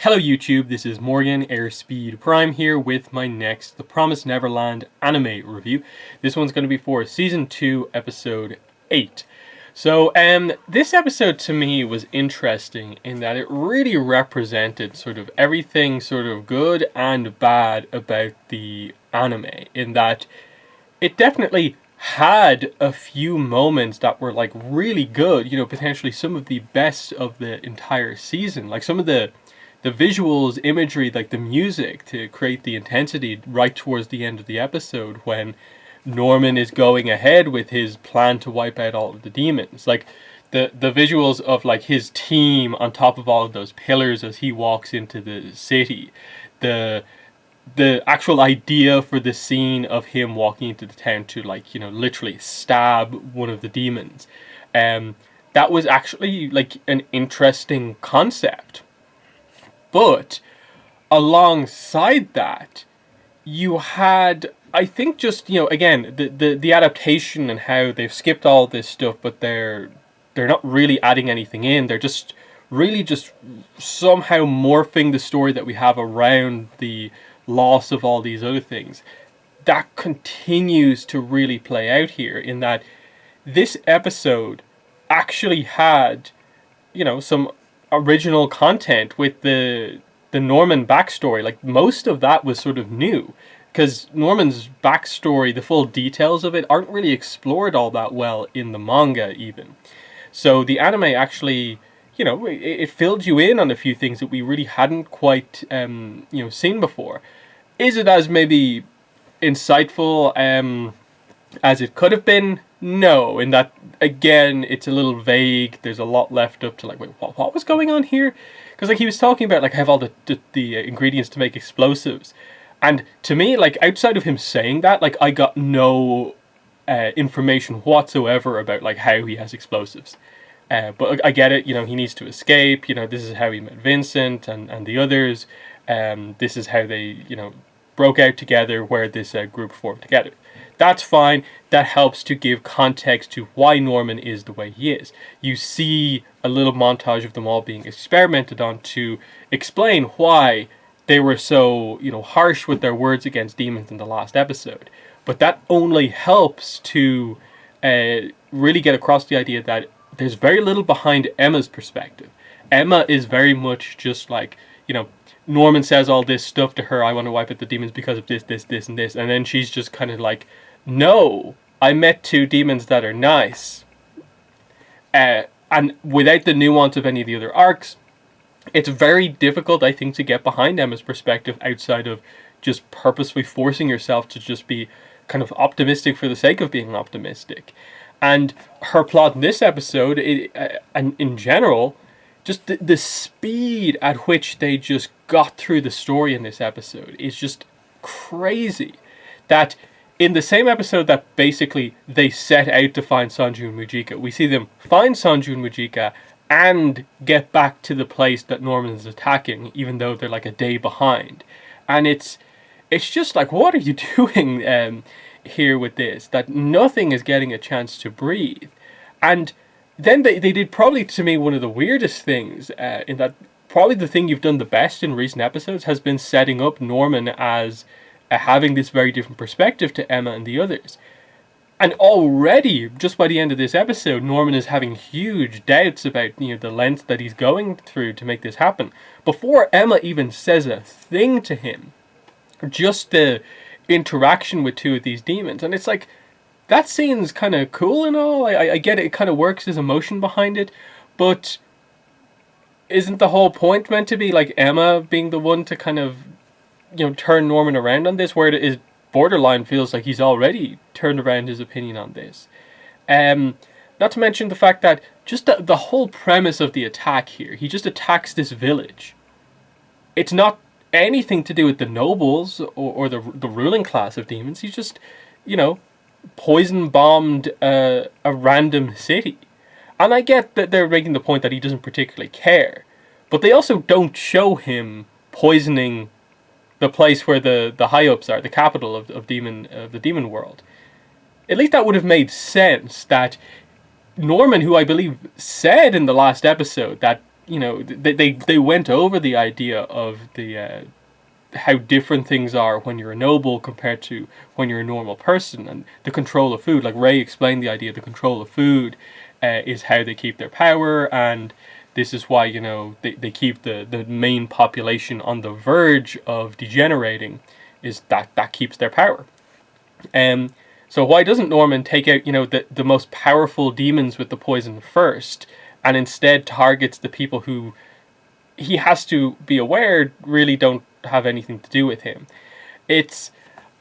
Hello YouTube, this is Morgan Airspeed Prime here with my next The Promised Neverland anime review. This one's going to be for Season 2, Episode 8. So, this episode to me was interesting in that it really represented sort of everything sort of good and bad about the anime, in that it definitely had a few moments that were like really good, potentially some of the best of the entire season. Like some of the visuals, imagery, like the music to create the intensity right towards the end of the episode when Norman is going ahead with his plan to wipe out all of the demons. Like the visuals of like his team on top of all of those pillars as he walks into the city. The actual idea for the scene of him walking into the town to literally stab one of the demons. That was actually like an interesting concept. But alongside that, you had, I think, just again the adaptation and how they've skipped all this stuff, but they're not really adding anything in. They're just really just somehow morphing the story that we have around the loss of all these other things. That continues to really play out here in that this episode actually had, some original content with the Norman backstory. Like most of that was sort of new because Norman's backstory, the full details of it, aren't really explored all that well in the manga even. So the anime actually, it filled you in on a few things that we really hadn't quite seen before. Is it as maybe insightful as it could have been? No, in that, again, it's a little vague. There's a lot left up to like, wait, what was going on here? Because like he was talking about like I have all the ingredients to make explosives, and to me, like outside of him saying that, like I got no information whatsoever about like how he has explosives. But I get it. He needs to escape. This is how he met Vincent and the others. This is how they broke out together, where this group formed together. That's fine. That helps to give context to why Norman is the way he is. You see a little montage of them all being experimented on to explain why they were so, harsh with their words against demons in the last episode. But that only helps to really get across the idea that there's very little behind Emma's perspective. Emma is very much just like, Norman says all this stuff to her, I want to wipe out the demons because of this, and this. And then she's just kind of like, no, I met two demons that are nice. And without the nuance of any of the other arcs, it's very difficult, I think, to get behind Emma's perspective outside of just purposefully forcing yourself to just be kind of optimistic for the sake of being optimistic. And her plot in this episode, and in general, just the speed at which they just got through the story in this episode is just crazy. That in the same episode that basically they set out to find Sanju and Mujika, we see them find Sanju and Mujika and get back to the place that Norman is attacking, even though they're like a day behind. And it's just like, what are you doing here with this? That nothing is getting a chance to breathe. And then they did probably, to me, one of the weirdest things, in that probably the thing you've done the best in recent episodes has been setting up Norman as having this very different perspective to Emma and the others. And already, just by the end of this episode, Norman is having huge doubts about the length that he's going through to make this happen. Before Emma even says a thing to him, just the interaction with two of these demons. And it's like, that scene's kind of cool and all. I get it. It kind of works. There's emotion behind it. But isn't the whole point meant to be like Emma being the one to kind of, turn Norman around on this? Where it is borderline feels like he's already turned around his opinion on this. Not to mention the fact that just the whole premise of the attack here. He just attacks this village. It's not anything to do with the nobles or the ruling class of demons. He's just, poison bombed a random city. And I get that they're making the point that he doesn't particularly care, but they also don't show him poisoning the place where the high-ups are, the capital of the demon world. At least that would have made sense that Norman, who I believe said in the last episode that they went over the idea of the how different things are when you're a noble compared to when you're a normal person, and the control of food. Like Ray explained, the idea of the control of food is how they keep their power, and this is why they keep the main population on the verge of degenerating, is that keeps their power. So why doesn't Norman take out the most powerful demons with the poison first, and instead targets the people who he has to be aware really don't have anything to do with him?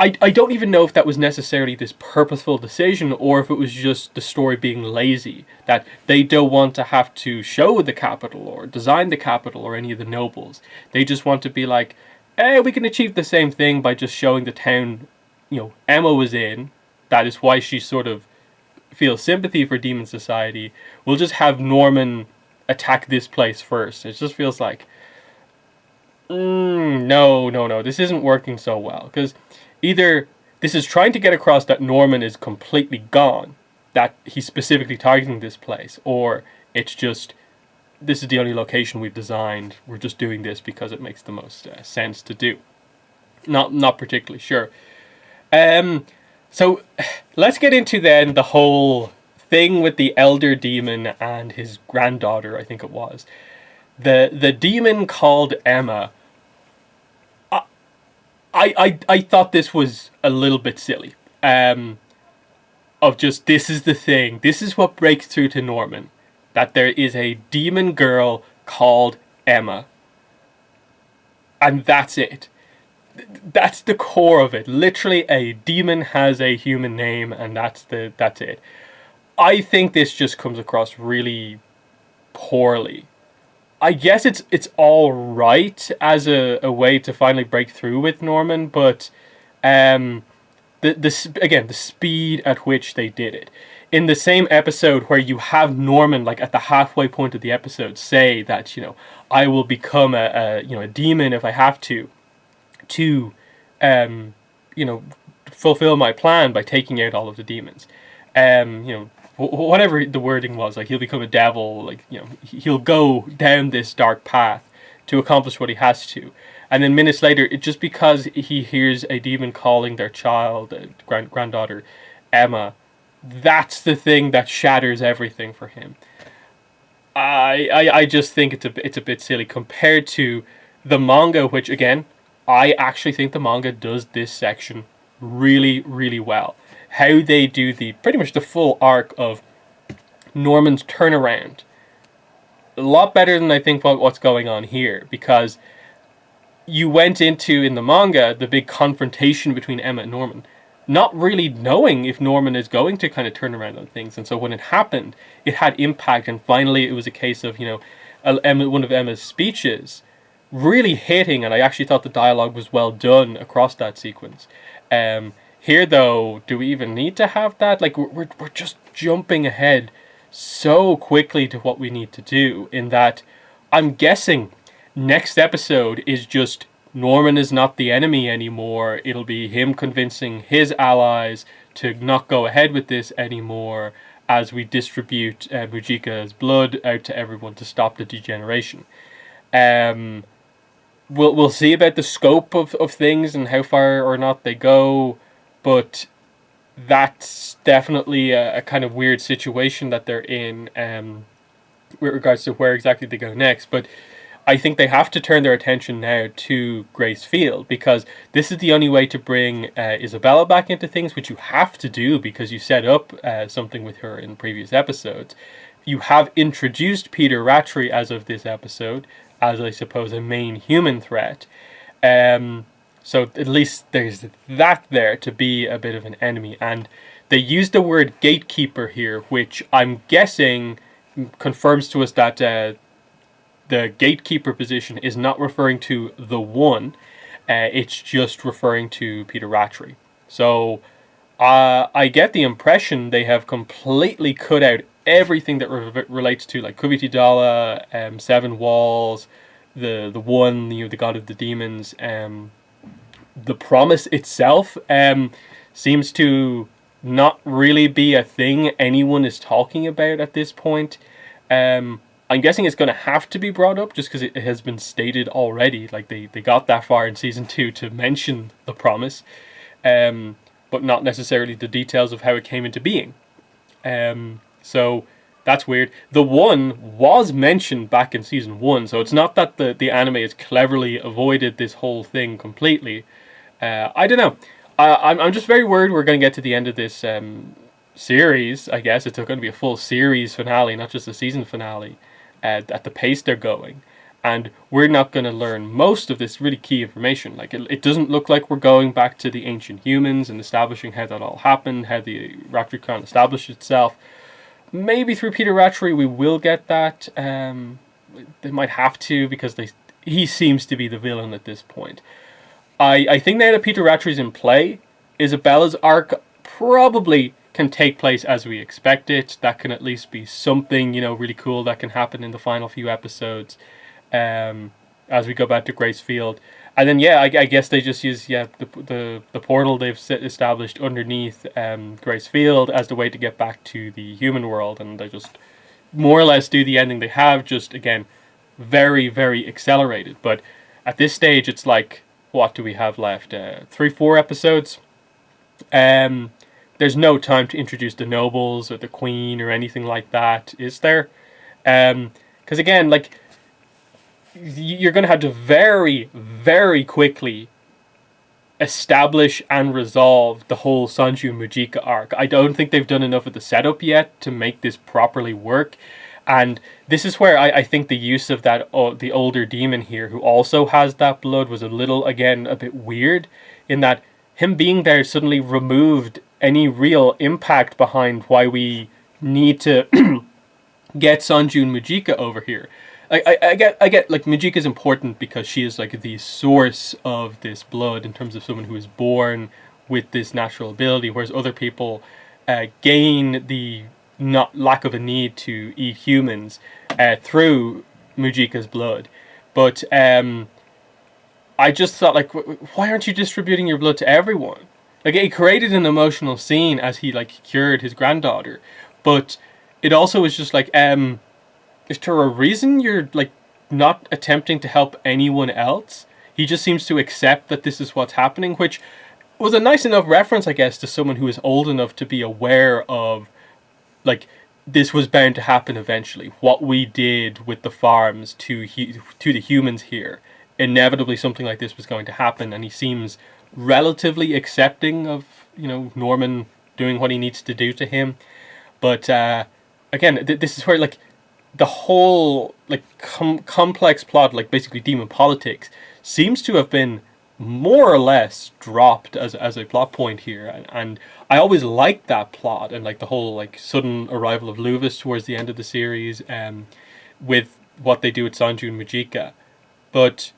I don't even know if that was necessarily this purposeful decision, or if it was just the story being lazy, that they don't want to have to show the capital or design the capital or any of the nobles. They just want to be like, we can achieve the same thing by just showing the town Emma was in. That is why she sort of feels sympathy for Demon Society. We'll just have Norman attack this place first. It just feels like, no, this isn't working so well. Because either this is trying to get across that Norman is completely gone, that he's specifically targeting this place, or it's just, this is the only location we've designed, we're just doing this because it makes the most sense to do. Not particularly sure. So let's get into then the whole thing with the elder demon and his granddaughter, I think it was. The demon called Emma. I thought this was a little bit silly. Of just, this is the thing. This is what breaks through to Norman. That there is a demon girl called Emma. And that's it. That's the core of it. Literally, a demon has a human name, and that's it. I think this just comes across really poorly. I guess it's all right as a way to finally break through with Norman, but the speed at which they did it. In the same episode where you have Norman, like at the halfway point of the episode, say that I will become a demon if I have to fulfill my plan by taking out all of the demons. Whatever the wording was, like he'll become a devil, like he'll go down this dark path to accomplish what he has to. And then minutes later, just because he hears a demon calling their child, granddaughter, Emma, that's the thing that shatters everything for him. I just think it's a bit silly compared to the manga, which again, I actually think the manga does this section really, really well. How they do pretty much the full arc of Norman's turnaround. A lot better than I think what's going on here, because you went into, in the manga, the big confrontation between Emma and Norman, not really knowing if Norman is going to kind of turn around on things. And so when it happened, it had impact, and finally it was a case of, one of Emma's speeches really hitting, and I actually thought the dialogue was well done across that sequence. Here, though, do we even need to have that? Like, we're just jumping ahead so quickly to what we need to do, in that I'm guessing next episode is just Norman is not the enemy anymore. It'll be him convincing his allies to not go ahead with this anymore as we distribute Mujika's blood out to everyone to stop the degeneration. We'll see about the scope of things and how far or not they go, but that's definitely a kind of weird situation that they're in with regards to where exactly they go next. But I think they have to turn their attention now to Grace Field, because this is the only way to bring Isabella back into things, which you have to do because you set up something with her in previous episodes. You have introduced Peter Rattray as of this episode, as I suppose a main human threat. So at least there's that there to be a bit of an enemy. And they use the word gatekeeper here, which I'm guessing confirms to us that the gatekeeper position is not referring to the one. It's just referring to Peter Rattray. So I get the impression they have completely cut out everything that relates to like Kubitidala, Seven Walls, the one, the god of the demons. The promise itself seems to not really be a thing anyone is talking about at this point. I'm guessing it's going to have to be brought up just because it has been stated already. Like they got that far in season 2 to mention the promise, but not necessarily the details of how it came into being. So that's weird. The one was mentioned back in season 1, so it's not that the anime has cleverly avoided this whole thing completely. I don't know. I'm just very worried we're going to get to the end of this series. I guess it's going to be a full series finale, not just a season finale, at the pace they're going. And we're not going to learn most of this really key information. Like, it doesn't look like we're going back to the ancient humans and establishing how that all happened, how the Rakrikan established itself. Maybe through Peter Ratchery we will get that. They might have to, because he seems to be the villain at this point. I think now that Peter Ratchery's in play, Isabella's arc probably can take place as we expect it. That can at least be something, really cool that can happen in the final few episodes, as we go back to Gracefield. And then, I guess they just use the portal they've established underneath Gracefield as the way to get back to the human world, and they just more or less do the ending they have, just again very, very accelerated. But at this stage, it's like, what do we have left? 3-4 episodes. There's no time to introduce the nobles or the queen or anything like that, is there? Because again, like, you're going to have to very, very quickly establish and resolve the whole Sanju Mujika arc. I don't think they've done enough of the setup yet to make this properly work. And this is where I think the use of that the older demon here, who also has that blood, was a little, again, a bit weird, in that him being there suddenly removed any real impact behind why we need to get Sanjun Mujika over here. I get like, Mujika is important because she is like the source of this blood in terms of someone who is born with this natural ability, whereas other people gain the lack of a need to eat humans through Mujika's blood. But I just thought, like, why aren't you distributing your blood to everyone? Like, it created an emotional scene as he, like, cured his granddaughter, but it also was just like, is there a reason you're, like, not attempting to help anyone else? He just seems to accept that this is what's happening, which was a nice enough reference, I guess, to someone who is old enough to be aware of, like, this was bound to happen eventually. What we did with the farms to the humans here, inevitably something like this was going to happen, and he seems relatively accepting of, Norman doing what he needs to do to him. But again, this is where, like, the whole, like, complex plot, like basically demon politics, seems to have been more or less dropped as a plot point here, and I always liked that plot, and like the whole, like, sudden arrival of Luvis towards the end of the series, with what they do with Sanju and Mujika. But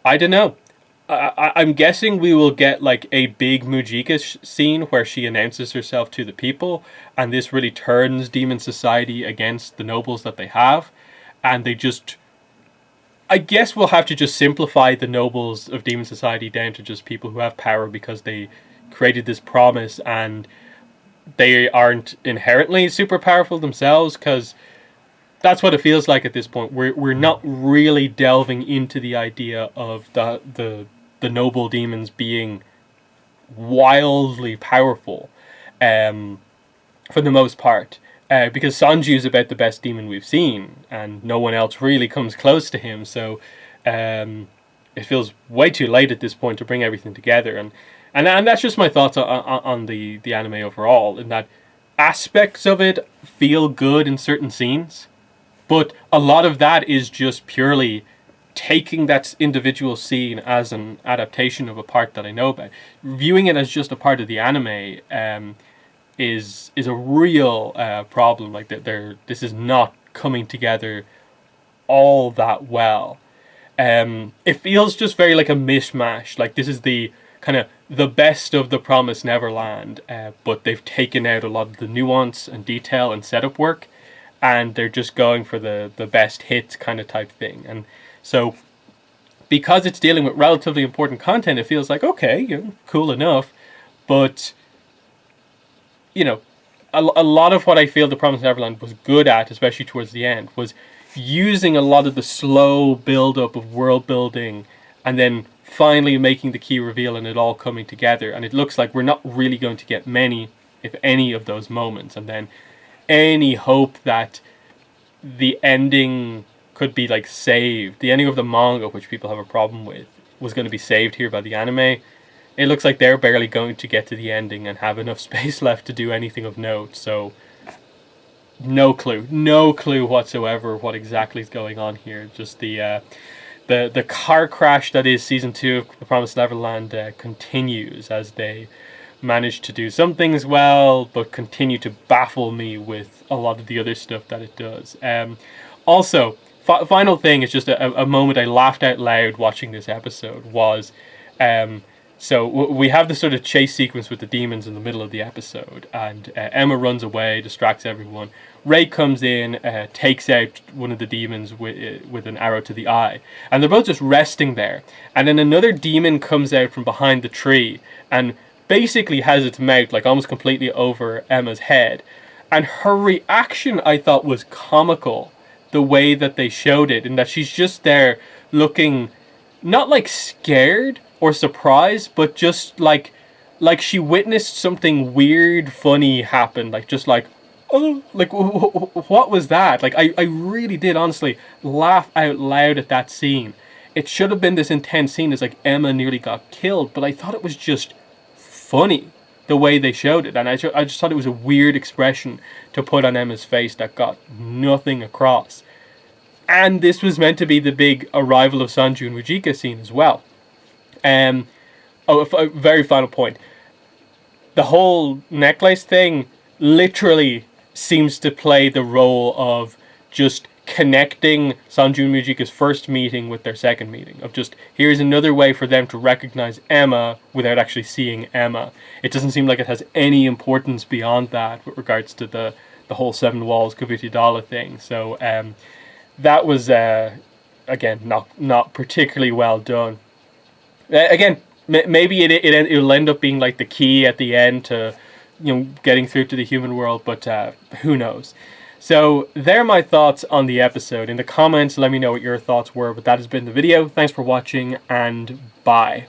I don't know. I'm guessing we will get, like, a big Mujika scene where she announces herself to the people, and this really turns Demon Society against the nobles that they have, and they just, I guess we'll have to just simplify the nobles of Demon Society down to just people who have power because they created this promise, and they aren't inherently super powerful themselves, because that's what it feels like at this point. We're not really delving into the idea of the noble demons being wildly powerful, for the most part, because Sanju is about the best demon we've seen, and no one else really comes close to him. So it feels way too late at this point to bring everything together, and that's just my thoughts on the anime overall. In that aspects of it feel good in certain scenes, but a lot of that is just purely taking that individual scene as an adaptation of a part that I know about. Viewing it as just a part of the anime is a real problem. Like, this is not coming together all that well. It feels just very like a mishmash. Like, this is the kind of the best of the Promised Neverland, but they've taken out a lot of the nuance and detail and setup work, and they're just going for the best hits kind of type thing. And so, because it's dealing with relatively important content, it feels like, okay, cool enough. But, a lot of what I feel the Promised Neverland was good at, especially towards the end, was using a lot of the slow build-up of world building and then finally making the key reveal and it all coming together. And it looks like we're not really going to get many, if any, of those moments. And then any hope that the ending could be like saved, the ending of the manga, which people have a problem with, was going to be saved here by the anime. It looks like they're barely going to get to the ending and have enough space left to do anything of note. So no clue whatsoever what exactly is going on here. Just the car crash that is season 2 of The Promised Neverland continues, as they manage to do some things well, but continue to baffle me with a lot of the other stuff that it does. Also, final thing is just a moment I laughed out loud watching this episode was, so we have this sort of chase sequence with the demons in the middle of the episode, and Emma runs away, distracts everyone. Ray comes in, takes out one of the demons with an arrow to the eye, and they're both just resting there. And then another demon comes out from behind the tree and basically has its mouth like almost completely over Emma's head. And her reaction, I thought, was comical, the way that they showed it, in that she's just there looking not like scared or surprised, but just like she witnessed something weird, funny happen. Like, just like, oh, like, what was that? Like, I really did honestly laugh out loud at that scene. It should have been this intense scene as like Emma nearly got killed, but I thought it was just funny the way they showed it. And I just thought it was a weird expression to put on Emma's face that got nothing across. And this was meant to be the big arrival of Sanju and Rujika scene as well. A very final point. The whole necklace thing literally seems to play the role of just connecting Sanju and Rujika's first meeting with their second meeting. Of just, here's another way for them to recognize Emma without actually seeing Emma. It doesn't seem like it has any importance beyond that with regards to the whole Seven Walls Kavitidala thing. So that was, again, not particularly well done. Again, maybe it'll end up being like the key at the end to, getting through to the human world, but who knows. So they're my thoughts on the episode. In the comments, let me know what your thoughts were, but that has been the video. Thanks for watching, and bye.